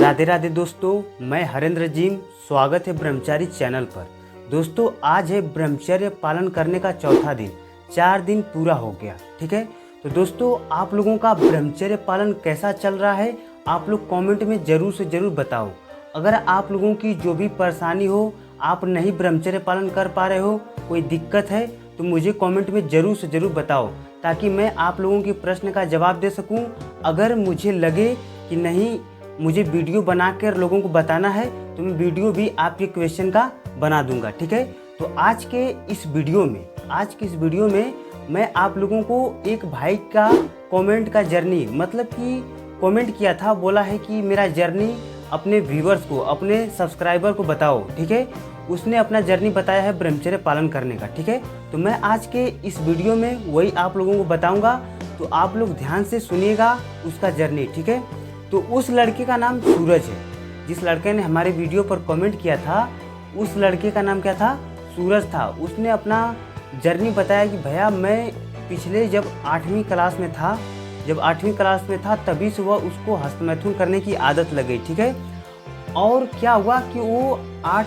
राधे राधे दोस्तों, मैं हरेंद्र जी। स्वागत है ब्रह्मचारी चैनल पर। दोस्तों, आज है ब्रह्मचर्य पालन करने का चौथा दिन। 4 दिन पूरा हो गया, ठीक है। तो दोस्तों, आप लोगों का ब्रह्मचर्य पालन कैसा चल रहा है, आप लोग कमेंट में ज़रूर से ज़रूर बताओ। अगर आप लोगों की जो भी परेशानी हो, आप नहीं ब्रह्मचर्य पालन कर पा रहे हो, कोई दिक्कत है, तो मुझे कमेंट में ज़रूर से ज़रूर बताओ, ताकि मैं आप लोगों के प्रश्न का जवाब दे सकूं। अगर मुझे लगे कि नहीं, मुझे वीडियो बनाकर लोगों को बताना है, तो मैं वीडियो भी आपके क्वेश्चन का बना दूंगा, ठीक है। तो आज के इस वीडियो में मैं आप लोगों को एक भाई का कमेंट का जर्नी, मतलब कि कमेंट किया था, बोला है कि मेरा जर्नी अपने व्यूवर्स को, अपने सब्सक्राइबर को बताओ, ठीक है। उसने अपना जर्नी बताया है ब्रह्मचर्य पालन करने का, ठीक है। तो मैं आज के इस वीडियो में वही आप लोगों को बताऊंगा, तो आप लोग ध्यान से सुनिएगा उसका जर्नी, ठीक है। तो उस लड़के का नाम सूरज है। जिस लड़के ने हमारे वीडियो पर कमेंट किया था, उस लड़के का नाम क्या था? सूरज था। उसने अपना जर्नी बताया कि भैया, मैं पिछले जब 8वीं क्लास में था तभी से वह उसको हस्तमैथुन करने की आदत लग गई, ठीक है। और क्या हुआ कि वो 8,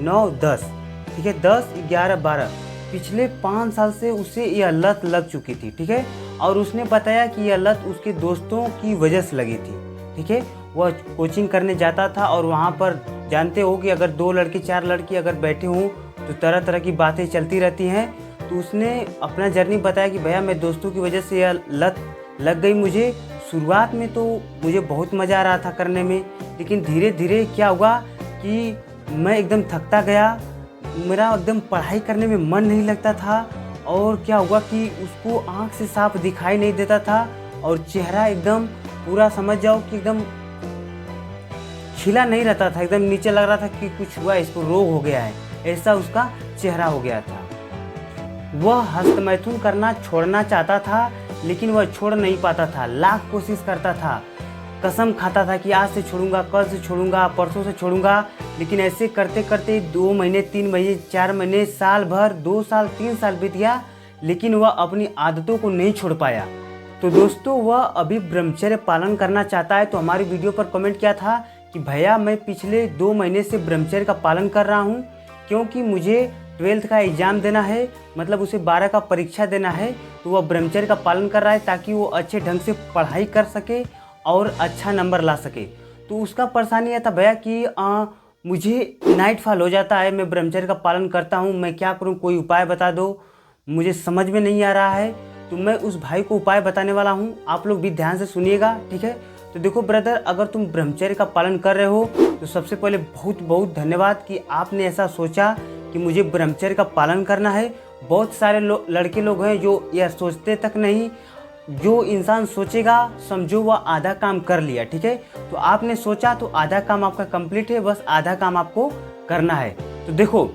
9, 10, ठीक है, 10, 11, 12 पिछले 5 साल से उसे यह लत लग चुकी थी, ठीक है। और उसने बताया कि यह लत उसके दोस्तों की वजह से लगी थी, ठीक है। वह कोचिंग करने जाता था और वहाँ पर जानते हो कि अगर 2 लड़के 4 लड़की अगर बैठे हों तो तरह तरह की बातें चलती रहती हैं। तो उसने अपना जर्नी बताया कि भैया, मैं दोस्तों की वजह से यह लत लग गई मुझे। शुरुआत में तो मुझे बहुत मज़ा आ रहा था करने में, लेकिन धीरे धीरे क्या हुआ कि मैं एकदम थकता गया, मेरा एकदम पढ़ाई करने में मन नहीं लगता था। और क्या हुआ कि उसको आँख से साफ दिखाई नहीं देता था और चेहरा एकदम पूरा समझ जाओ कि एकदम खिला नहीं रहता था, एकदम नीचे लग रहा था कि कुछ हुआ, इसको रोग हो गया है, ऐसा उसका चेहरा हो गया था। वह हस्तमैथुन करना छोड़ना चाहता था, लेकिन वह छोड़ नहीं पाता था। लाख कोशिश करता था, कसम खाता था कि आज से छोड़ूंगा, कल से छोड़ूंगा, परसों से छोड़ूंगा। लेकिन ऐसे करते करते 2 महीने, 3 महीने, 4 महीने, साल भर, 2 साल, 3 साल बीत गया, लेकिन वह अपनी आदतों को नहीं छोड़ पाया। तो दोस्तों, वह अभी ब्रह्मचर्य पालन करना चाहता है। तो हमारी वीडियो पर कमेंट किया था कि भैया, मैं पिछले 2 महीने से ब्रह्मचर्य का पालन कर रहा हूँ, क्योंकि मुझे 12th का एग्ज़ाम देना है, मतलब उसे 12 का परीक्षा देना है। तो वह ब्रह्मचर्य का पालन कर रहा है ताकि वो अच्छे ढंग से पढ़ाई कर सके और अच्छा नंबर ला सके। तो उसका परेशानी यह था भैया कि मुझे नाइट फॉल हो जाता है, मैं ब्रह्मचर्य का पालन करता हूँ, मैं क्या करूँ, कोई उपाय बता दो, मुझे समझ में नहीं आ रहा है। तो मैं उस भाई को उपाय बताने वाला हूँ, आप लोग भी ध्यान से सुनिएगा, ठीक है। तो देखो ब्रदर, अगर तुम ब्रह्मचर्य का पालन कर रहे हो तो सबसे पहले बहुत बहुत धन्यवाद कि आपने ऐसा सोचा कि मुझे ब्रह्मचर्य का पालन करना है। बहुत सारे लड़के लोग हैं जो यह सोचते तक नहीं। जो इंसान सोचेगा, समझो वह आधा काम कर लिया, ठीक है। तो आपने सोचा तो आधा काम आपका कंप्लीट है, बस आधा काम आपको करना है। तो देखो,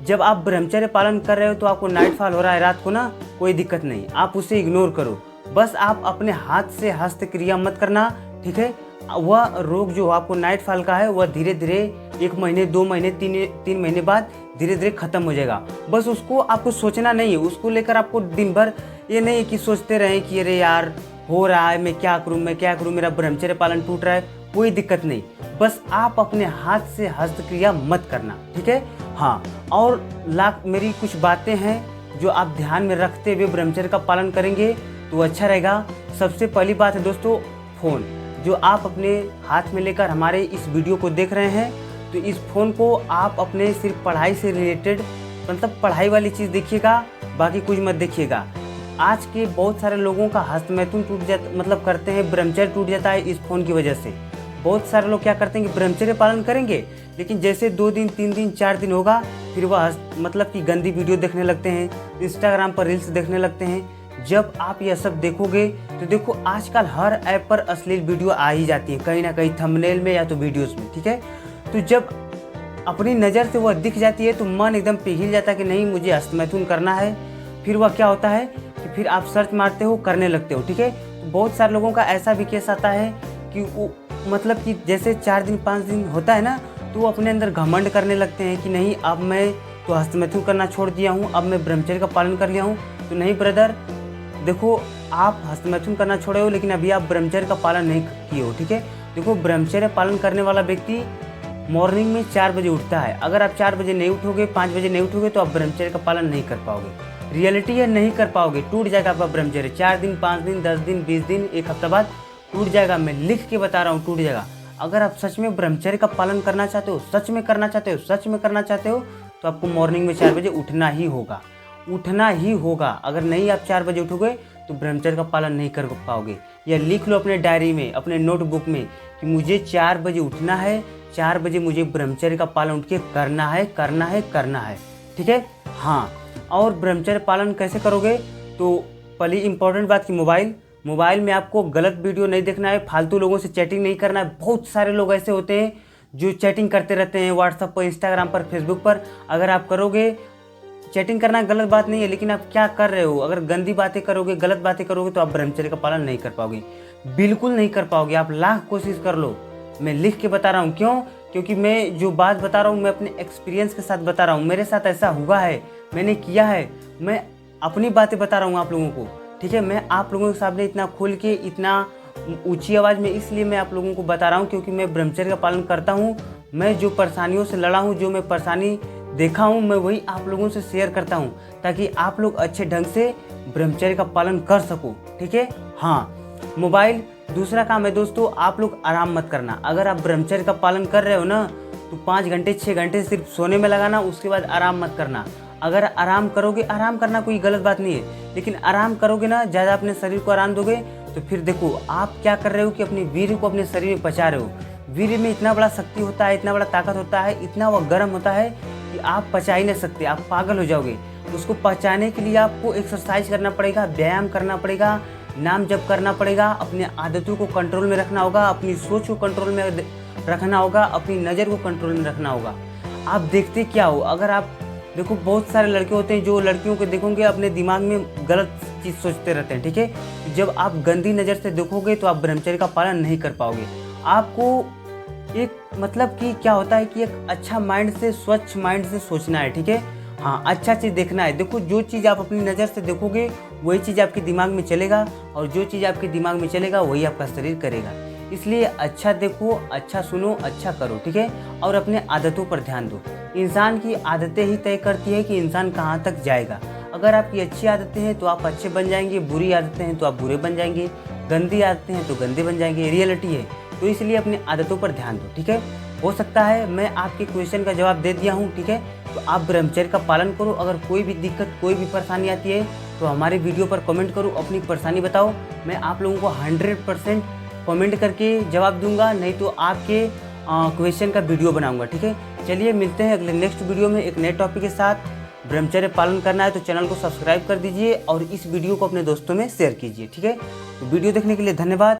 जब आप ब्रह्मचर्य पालन कर रहे हो तो आपको नाइट फॉल हो रहा है रात को ना, कोई दिक्कत नहीं, आप उसे इग्नोर करो। बस आप अपने हाथ से हस्तक्रिया मत करना, ठीक है। वह रोग जो आपको नाइट फॉल का है, वह धीरे धीरे 1 महीने, 2 महीने, 3 महीने बाद धीरे धीरे खत्म हो जाएगा। बस उसको आपको सोचना नहीं है, उसको लेकर आपको दिन भर ये नहीं कि सोचते रहें कि अरे यार हो रहा है, मैं क्या करूं, मेरा ब्रह्मचर्य पालन टूट रहा है। कोई दिक्कत नहीं, बस आप अपने हाथ से हस्तक्रिया मत करना, ठीक है। हाँ, और मेरी कुछ बातें हैं जो आप ध्यान में रखते हुए ब्रह्मचर्य का पालन करेंगे तो अच्छा रहेगा। सबसे पहली बात है दोस्तों, फ़ोन जो आप अपने हाथ में लेकर हमारे इस वीडियो को देख रहे हैं, तो इस फ़ोन को आप अपने सिर्फ पढ़ाई से रिलेटेड, मतलब पढ़ाई वाली चीज़ देखिएगा, बाकी कुछ मत देखिएगा। आज के बहुत सारे लोगों का हस्तमैथुन टूट जाता, मतलब करते हैं, ब्रह्मचर्य टूट जाता है इस फ़ोन की वजह से। बहुत सारे लोग क्या करते हैं कि ब्रह्मचर्य पालन करेंगे, लेकिन जैसे 2 दिन, 3 दिन, 4 दिन होगा, फिर वह मतलब कि गंदी वीडियो देखने लगते हैं, इंस्टाग्राम पर रील्स देखने लगते हैं। जब आप यह सब देखोगे तो देखो, आजकल हर ऐप पर अश्लील वीडियो आ ही जाती है, कहीं ना कहीं थंबनेल में या तो वीडियोस में, ठीक है। तो जब अपनी नज़र से वह दिख जाती है तो मन एकदम पिघल जाता है कि नहीं, मुझे हस्तमैथुन करना है। फिर वह क्या होता है कि फिर आप सर्च मारते हो, करने लगते हो, ठीक है। तो बहुत सारे लोगों का ऐसा भी केस आता है कि वो मतलब कि जैसे 4 दिन 5 दिन होता है ना, तो वो अपने अंदर घमंड करने लगते हैं कि नहीं, अब मैं तो हस्तमैथुन करना छोड़ दिया हूँ, अब मैं ब्रह्मचर्य का पालन कर लिया हूँ। तो नहीं ब्रदर, देखो आप हस्तमैथुन करना छोड़े हो, लेकिन अभी आप ब्रह्मचर्य का पालन नहीं किए हो, ठीक है। देखो ब्रह्मचर्य पालन करने वाला व्यक्ति मॉर्निंग में 4 बजे उठता है। अगर आप 4 बजे नहीं उठोगे, 5 बजे नहीं उठोगे, तो आप ब्रह्मचर्य का पालन नहीं कर पाओगे। रियलिटी है, नहीं कर पाओगे, टूट जाएगा आपका ब्रह्मचर्य। 4 दिन, 5 दिन, 10 दिन, 20 दिन, 1 हफ्ता बाद टूट जाएगा। मैं लिख के बता रहा हूँ, टूट जाएगा। अगर आप सच में ब्रह्मचर्य का पालन करना चाहते हो, सच में करना चाहते हो, सच में करना चाहते हो, तो आपको मॉर्निंग में 4 बजे उठना ही होगा, उठना ही होगा। अगर नहीं आप 4 बजे उठोगे तो ब्रह्मचर्य का पालन नहीं कर पाओगे। या लिख लो अपने डायरी में, अपने नोटबुक में कि मुझे 4 बजे उठना है, 4 बजे मुझे ब्रह्मचर्य का पालन उठ के करना है, करना है, करना है, ठीक है। हाँ, और ब्रह्मचर्य पालन कैसे करोगे? तो पहली इंपॉर्टेंट बात कि मोबाइल में आपको गलत वीडियो नहीं देखना है, फालतू लोगों से चैटिंग नहीं करना है। बहुत सारे लोग ऐसे होते हैं जो चैटिंग करते रहते हैं व्हाट्सएप पर, इंस्टाग्राम पर, फेसबुक पर। अगर आप करोगे, चैटिंग करना गलत बात नहीं है, लेकिन आप क्या कर रहे हो? अगर गंदी बातें करोगे, गलत बातें करोगे, तो आप ब्रह्मचर्य का पालन नहीं कर पाओगे, बिल्कुल नहीं कर पाओगे। आप लाख कोशिश कर लो, मैं लिख के बता रहा हूँ। क्यों? क्योंकि मैं जो बात बता रहा हूँ, मैं अपने एक्सपीरियंस के साथ बता रहा हूँ। मेरे साथ ऐसा हुआ है, मैंने किया है, मैं अपनी बातें बता रहा हूँ आप लोगों को, ठीक है। मैं आप लोगों के सामने इतना खुल के, इतना ऊंची आवाज़ में इसलिए मैं आप लोगों को बता रहा हूँ क्योंकि मैं ब्रह्मचर्य का पालन करता हूँ। मैं जो परेशानियों से लड़ा हूँ, जो मैं परेशानी देखा हूँ, मैं वही आप लोगों से शेयर करता हूँ, ताकि आप लोग अच्छे ढंग से ब्रह्मचर्य का पालन कर सको, ठीक है। हाँ, मोबाइल दूसरा काम है दोस्तों, आप लोग आराम मत करना। अगर आप ब्रह्मचर्य का पालन कर रहे हो ना, तो 5 घंटे 6 घंटे सिर्फ सोने में लगाना, उसके बाद आराम मत करना। अगर आराम करोगे, आराम करना कोई गलत बात नहीं है, लेकिन आराम करोगे ना, ज़्यादा अपने शरीर को आराम दोगे, तो फिर देखो आप क्या कर रहे हो कि अपने वीर्य को अपने शरीर में पचा रहे हो। वीर्य में इतना बड़ा शक्ति होता है, इतना बड़ा ताकत होता है, इतना वह गर्म होता है कि आप पचा ही नहीं सकते, आप पागल हो जाओगे। उसको पचाने के लिए आपको एक्सरसाइज करना पड़ेगा, व्यायाम करना पड़ेगा, नाम जप करना पड़ेगा, अपने आदतों को कंट्रोल में रखना होगा, अपनी सोच को कंट्रोल में रखना होगा, अपनी नज़र को कंट्रोल में रखना होगा। आप देखते क्या हो? अगर आप देखो, बहुत सारे लड़के होते हैं जो लड़कियों को देखोगे अपने दिमाग में गलत चीज़ सोचते रहते हैं, ठीक है। जब आप गंदी नज़र से देखोगे तो आप ब्रह्मचर्य का पालन नहीं कर पाओगे। आपको एक मतलब कि क्या होता है कि एक अच्छा माइंड से, स्वच्छ माइंड से सोचना है, ठीक है। हाँ, अच्छा चीज़ देखना है। देखो, जो चीज़ आप अपनी नज़र से देखोगे वही चीज़ आपके दिमाग में चलेगा, और जो चीज़ आपके दिमाग में चलेगा वही आपका शरीर करेगा। इसलिए अच्छा देखो, अच्छा सुनो, अच्छा करो, ठीक है। और अपने आदतों पर ध्यान दो। इंसान की आदतें ही तय करती है कि इंसान कहाँ तक जाएगा। अगर आपकी अच्छी आदतें हैं तो आप अच्छे बन जाएंगे, बुरी आदतें हैं तो आप बुरे बन जाएंगे, गंदी आदतें हैं तो गंदे बन जाएंगे। रियलिटी है, तो इसलिए अपने आदतों पर ध्यान दो, ठीक है। हो सकता है मैं आपके क्वेश्चन का जवाब दे दिया हूँ, ठीक है। तो आप ब्रह्मचर्य का पालन करो। अगर कोई भी दिक्कत, कोई भी परेशानी आती है तो हमारे वीडियो पर कमेंट करो, अपनी परेशानी बताओ। मैं आप लोगों को 100% कमेंट करके जवाब दूंगा, नहीं तो आपके क्वेश्चन का वीडियो बनाऊंगा, ठीक है। चलिए मिलते हैं अगले नेक्स्ट वीडियो में एक नए टॉपिक के साथ। ब्रह्मचर्य पालन करना है तो चैनल को सब्सक्राइब कर दीजिए और इस वीडियो को अपने दोस्तों में शेयर कीजिए, ठीक है। तो वीडियो देखने के लिए धन्यवाद।